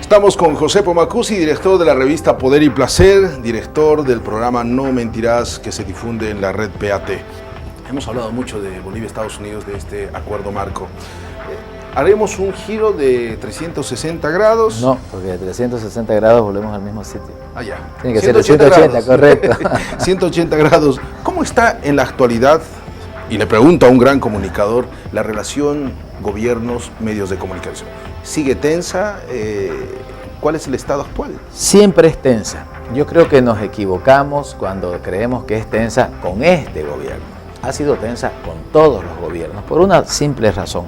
Estamos con José Pomacuzzi, director de la revista Poder y Placer, director del programa No Mentirás que se difunde en la red PAT. Hemos hablado mucho de Bolivia, Estados Unidos, de este acuerdo marco. ¿Haremos un giro de 360 grados? No, porque de 360 grados volvemos al mismo sitio. Ah, ya. Tiene que ser de 180, grados. Correcto. 180 grados. ¿Cómo está en la actualidad, y le pregunto a un gran comunicador, la relación gobiernos-medios de comunicación? ¿Sigue tensa? ¿Cuál es el estado actual? Siempre es tensa. Yo creo que nos equivocamos cuando creemos que es tensa con este gobierno. Ha sido tensa con todos los gobiernos, por una simple razón.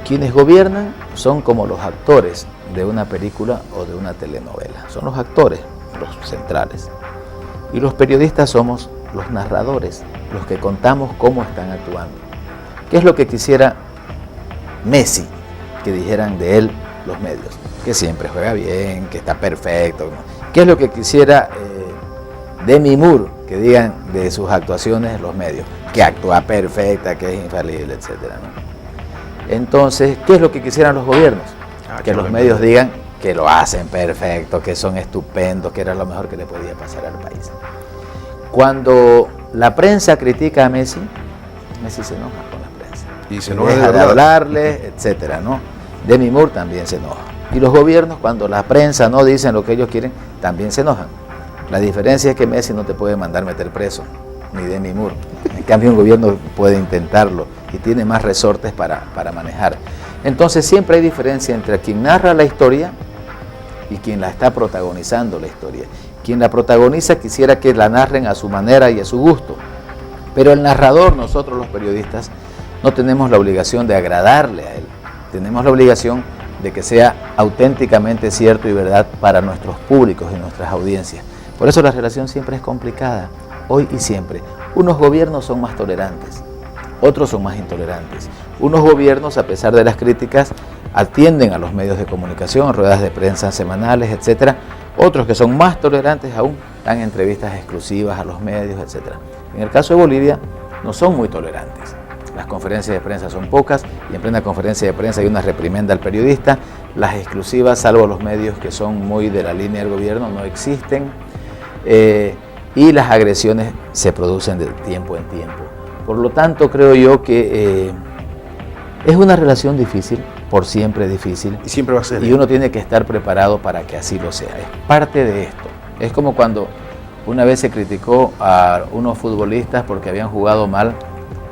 Quienes gobiernan son como los actores de una película o de una telenovela. Son los actores, los centrales. Y los periodistas somos los narradores, los que contamos cómo están actuando. ¿Qué es lo que quisiera Messi que dijeran de él los medios? Que siempre juega bien, que está perfecto. ¿Qué es lo que quisiera Demi Moore que digan de sus actuaciones los medios? Que actúa perfecta, que es infalible, etcétera, ¿no? Entonces, ¿qué es lo que quisieran los gobiernos? Que los medios digan que lo hacen perfecto, que son estupendos, que era lo mejor que le podía pasar al país. Cuando la prensa critica a Messi, Messi se enoja con la prensa. Y se enoja deja de hablarle, etcétera, ¿no? Demi Moore también se enoja. Y los gobiernos, cuando la prensa no dicen lo que ellos quieren, también se enojan. La diferencia es que Messi no te puede mandar meter preso, ni Demi Moore. En cambio, un gobierno puede intentarlo y tiene más resortes para manejar. Entonces, siempre hay diferencia entre quien narra la historia y quien la está protagonizando la historia. Quien la protagoniza quisiera que la narren a su manera y a su gusto. Pero el narrador, nosotros los periodistas, no tenemos la obligación de agradarle a él. Tenemos la obligación de que sea auténticamente cierto y verdad para nuestros públicos y nuestras audiencias. Por eso la relación siempre es complicada, hoy y siempre. Unos gobiernos son más tolerantes, otros son más intolerantes. Unos gobiernos, a pesar de las críticas, atienden a los medios de comunicación, ruedas de prensa semanales, etcétera. Otros que son más tolerantes aún, dan entrevistas exclusivas a los medios, etcétera. En el caso de Bolivia, no son muy tolerantes. Las conferencias de prensa son pocas y en plena conferencia de prensa hay una reprimenda al periodista. Las exclusivas, salvo los medios que son muy de la línea del gobierno, no existen. Y las agresiones se producen de tiempo en tiempo. Por lo tanto, creo yo que es una relación difícil, por siempre difícil. Y siempre va a ser. Y uno tiene que estar preparado para que así lo sea. Es parte de esto. Es como cuando una vez se criticó a unos futbolistas porque habían jugado mal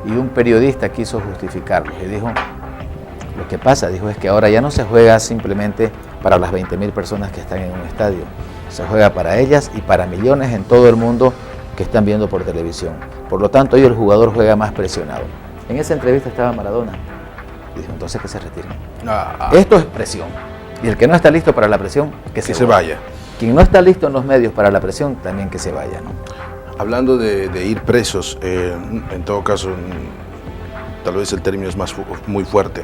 y un periodista quiso justificarlos y dijo, lo que pasa, dijo, es que ahora ya no se juega simplemente para las 20.000 personas que están en un estadio. Se juega para ellas y para millones en todo el mundo que están viendo por televisión. Por lo tanto, hoy el jugador juega más presionado. En esa entrevista estaba Maradona. Y dijo, entonces que se retiren. Esto es presión. Y el que no está listo para la presión, que se vaya. Quien no está listo en los medios para la presión, también que se vaya, ¿no? Hablando de ir presos, en todo caso, tal vez el término es muy fuerte.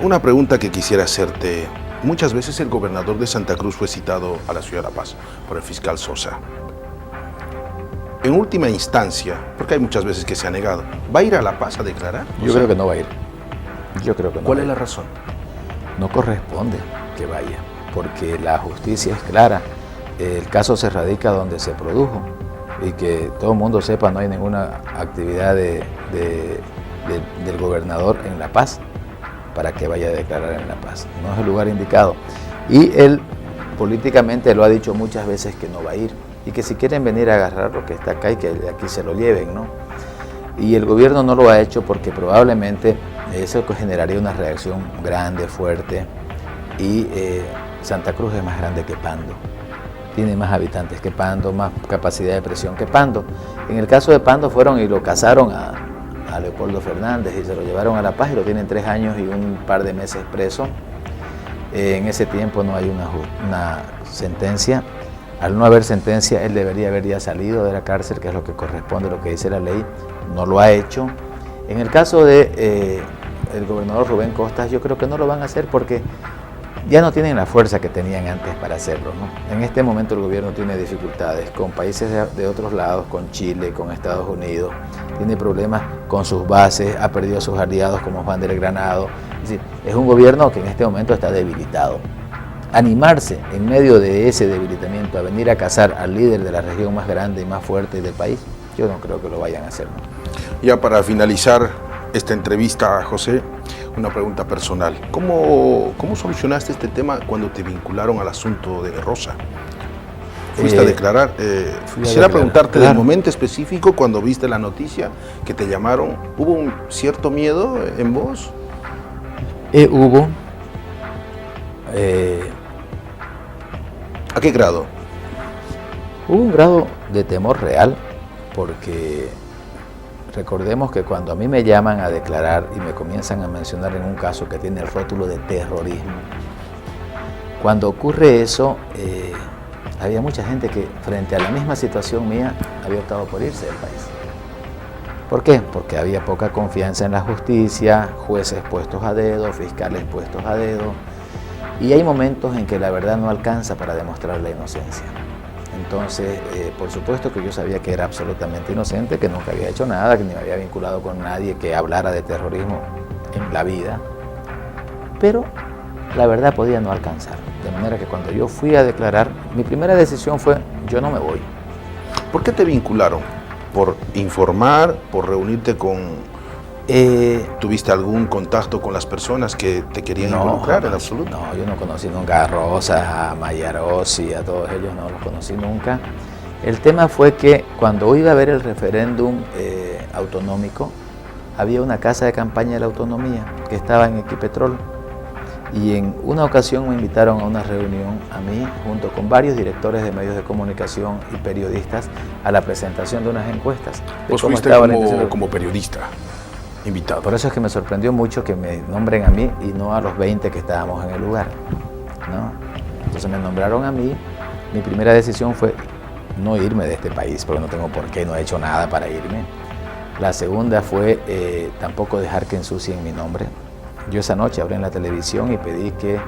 Una pregunta que quisiera hacerte. Muchas veces el gobernador de Santa Cruz fue citado a la ciudad de La Paz por el fiscal Sosa. En última instancia, porque hay muchas veces que se ha negado, ¿va a ir a La Paz a declarar? Yo creo que no va a ir. Yo creo que no. ¿Cuál es la razón? No corresponde que vaya, porque la justicia es clara. El caso se radica donde se produjo y que todo el mundo sepa, no hay ninguna actividad del gobernador en La Paz para que vaya a declarar en La Paz. No es el lugar indicado. Y él políticamente lo ha dicho muchas veces que no va a ir y que si quieren venir a agarrar lo que está acá y que de aquí se lo lleven, ¿no? Y el gobierno no lo ha hecho porque probablemente eso generaría una reacción grande, fuerte, y Santa Cruz es más grande que Pando. Tiene más habitantes que Pando, más capacidad de presión que Pando. En el caso de Pando fueron y lo casaron a Leopoldo Fernández y se lo llevaron a La Paz y lo tienen 3 años y un par de meses preso. En ese tiempo no hay una sentencia. Al no haber sentencia, él debería haber ya salido de la cárcel, que es lo que corresponde, lo que dice la ley. No lo ha hecho. En el caso de el gobernador Rubén Costas, yo creo que no lo van a hacer porque ya no tienen la fuerza que tenían antes para hacerlo, ¿no? En este momento el gobierno tiene dificultades con países de otros lados, con Chile, con Estados Unidos, tiene problemas con sus bases, ha perdido a sus aliados como Juan del Granado, Es decir, es un gobierno que en este momento está debilitado. Animarse en medio de ese debilitamiento a venir a cazar al líder de la región más grande y más fuerte del país, yo no creo que lo vayan a hacer, ¿no? Ya para finalizar esta entrevista, José, una pregunta personal. ¿Cómo solucionaste este tema cuando te vincularon al asunto de Rosa? ¿Fuiste a declarar? Quisiera preguntarte del momento específico cuando viste la noticia que te llamaron. ¿Hubo un cierto miedo en vos? Hubo. ¿A qué grado? Hubo un grado de temor real, porque recordemos que cuando a mí me llaman a declarar y me comienzan a mencionar en un caso que tiene el rótulo de terrorismo, cuando ocurre eso, había mucha gente que frente a la misma situación mía había optado por irse del país. ¿Por qué? Porque había poca confianza en la justicia, jueces puestos a dedo, fiscales puestos a dedo, y hay momentos en que la verdad no alcanza para demostrar la inocencia. Entonces, por supuesto que yo sabía que era absolutamente inocente, que nunca había hecho nada, que ni me había vinculado con nadie que hablara de terrorismo en la vida, pero la verdad podía no alcanzar. De manera que cuando yo fui a declarar, mi primera decisión fue, yo no me voy. ¿Por qué te vincularon? ¿Por informar? ¿Por reunirte con...? ¿Tuviste algún contacto con las personas que te querían involucrar en absoluto? No, yo no conocí nunca a Rosa, a Mayarossi, a todos ellos no los conocí nunca. El tema fue que cuando iba a haber el referéndum autonómico, había una casa de campaña de la autonomía que estaba en Equipetrol, y en una ocasión me invitaron a una reunión a mí, junto con varios directores de medios de comunicación y periodistas, a la presentación de unas encuestas. Vos fuiste como periodista invitado. Por eso es que me sorprendió mucho que me nombren a mí y no a los 20 que estábamos en el lugar, ¿no? Entonces me nombraron a mí. Mi primera decisión fue no irme de este país, porque no tengo por qué, no he hecho nada para irme. La segunda fue tampoco dejar que ensucien mi nombre. Yo esa noche hablé en la televisión y pedí que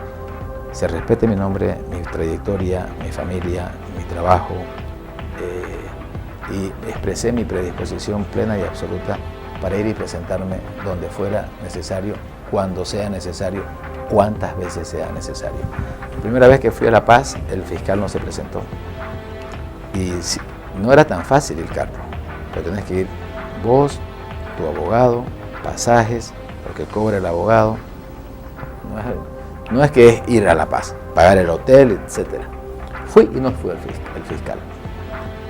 se respete mi nombre, mi trayectoria, mi familia, mi trabajo, y expresé mi predisposición plena y absoluta para ir y presentarme donde fuera necesario, cuando sea necesario, cuantas veces sea necesario. La primera vez que fui a La Paz, el fiscal no se presentó. Y no era tan fácil ir, Carlos, pero tenés que ir vos, tu abogado, pasajes, lo que cobra el abogado. No es que es ir a La Paz, pagar el hotel, etc. Fui y no fui el fiscal.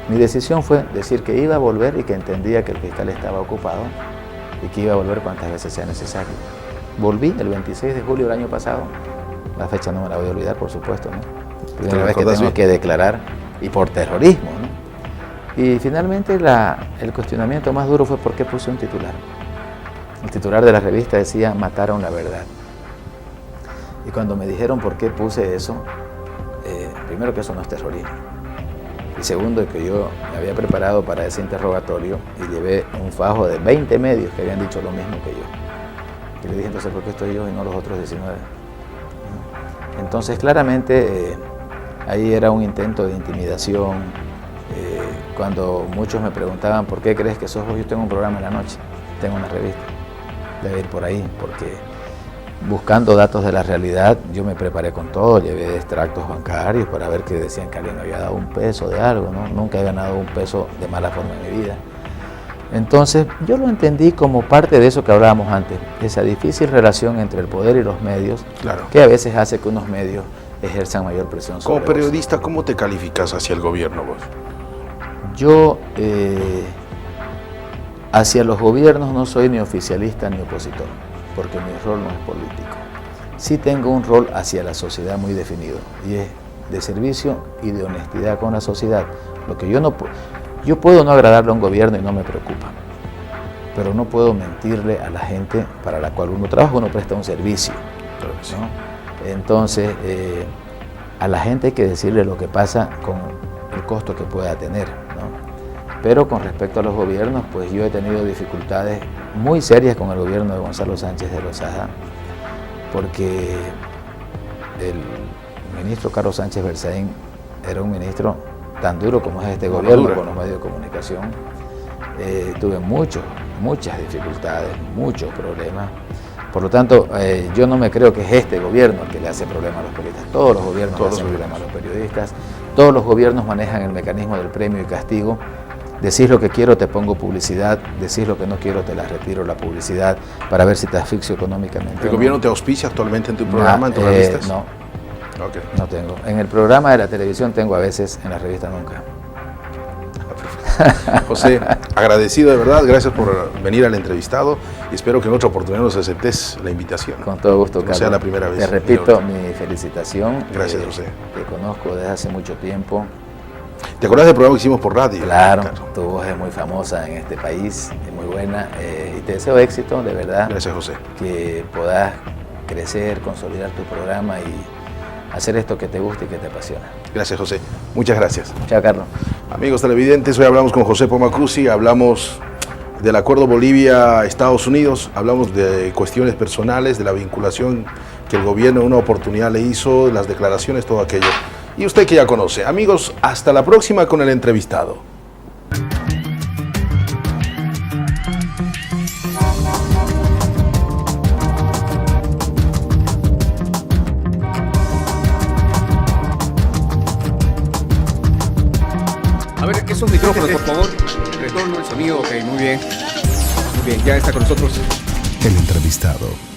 Mi decisión fue decir que iba a volver y que entendía que el fiscal estaba ocupado y que iba a volver cuantas veces sea necesario. Volví el 26 de julio del año pasado. La fecha no me la voy a olvidar, por supuesto, ¿no? Primera vez que tengo que declarar, y por terrorismo, ¿no? Y finalmente el cuestionamiento más duro fue por qué puse un titular. El titular de la revista decía, mataron la verdad. Y cuando me dijeron por qué puse eso, primero que eso no es terrorismo. Y segundo, que yo me había preparado para ese interrogatorio y llevé un fajo de 20 medios que habían dicho lo mismo que yo. Y le dije, entonces, ¿por qué estoy yo y no los otros 19? Entonces, claramente, ahí era un intento de intimidación. Cuando muchos me preguntaban, ¿por qué crees que sos vos? Yo tengo un programa en la noche, tengo una revista. Debe ir por ahí, porque buscando datos de la realidad, yo me preparé con todo, llevé extractos bancarios para ver que decían que alguien me había dado un peso de algo, ¿no? Nunca he ganado un peso de mala forma en mi vida. Entonces, yo lo entendí como parte de eso que hablábamos antes, esa difícil relación entre el poder y los medios, claro, que a veces hace que unos medios ejerzan mayor presión sobre Como periodista, ¿cómo te calificas hacia el gobierno vos? Yo, hacia los gobiernos no soy ni oficialista ni opositor, porque mi rol no es político. Sí tengo un rol hacia la sociedad muy definido, y es de servicio y de honestidad con la sociedad. Lo que yo puedo no agradarle a un gobierno y no me preocupa, pero no puedo mentirle a la gente para la cual uno trabaja, uno presta un servicio, ¿no? Entonces, a la gente hay que decirle lo que pasa con el costo que pueda tener, ¿no? Pero con respecto a los gobiernos, pues yo he tenido dificultades muy serias con el gobierno de Gonzalo Sánchez de Lozada, porque el ministro Carlos Sánchez Berzaín era un ministro tan duro como es este gobierno con los medios de comunicación. Tuve muchas dificultades, muchos problemas, Por lo tanto, yo no me creo que es este gobierno el que le hace problema a los periodistas. Todos los gobiernos le hacen problema a los periodistas. Todos los gobiernos manejan el mecanismo del premio y castigo. Decís lo que quiero, te pongo publicidad. Decís lo que no quiero, te la retiro la publicidad para ver si te asfixio económicamente. ¿El gobierno te auspicia actualmente en tu programa, en tus revistas? No, Okay. No tengo. En el programa de la televisión tengo a veces, en la revista nunca. José, agradecido de verdad, gracias por venir al entrevistado y espero que en otra oportunidad nos aceptes la invitación. Con todo gusto, Carlos. No sea la primera vez. Te repito mi felicitación. Gracias, José. Te conozco desde hace mucho tiempo. ¿Te acuerdas del programa que hicimos por radio? Claro, tu voz es muy famosa en este país, es muy buena y te deseo éxito, de verdad. Gracias, José. Que puedas crecer, consolidar tu programa y hacer esto que te gusta y que te apasiona. Gracias, José. Muchas gracias. Chao, Carlos. Amigos televidentes, hoy hablamos con José Pomacuzzi, hablamos del acuerdo Bolivia-Estados Unidos, hablamos de cuestiones personales, de la vinculación que el gobierno en una oportunidad le hizo, las declaraciones, todo aquello. Y usted que ya conoce. Amigos, hasta la próxima con el entrevistado. A ver, esos micrófonos, por favor. Retorno el sonido, ok, muy bien. Muy bien, ya está con nosotros El entrevistado.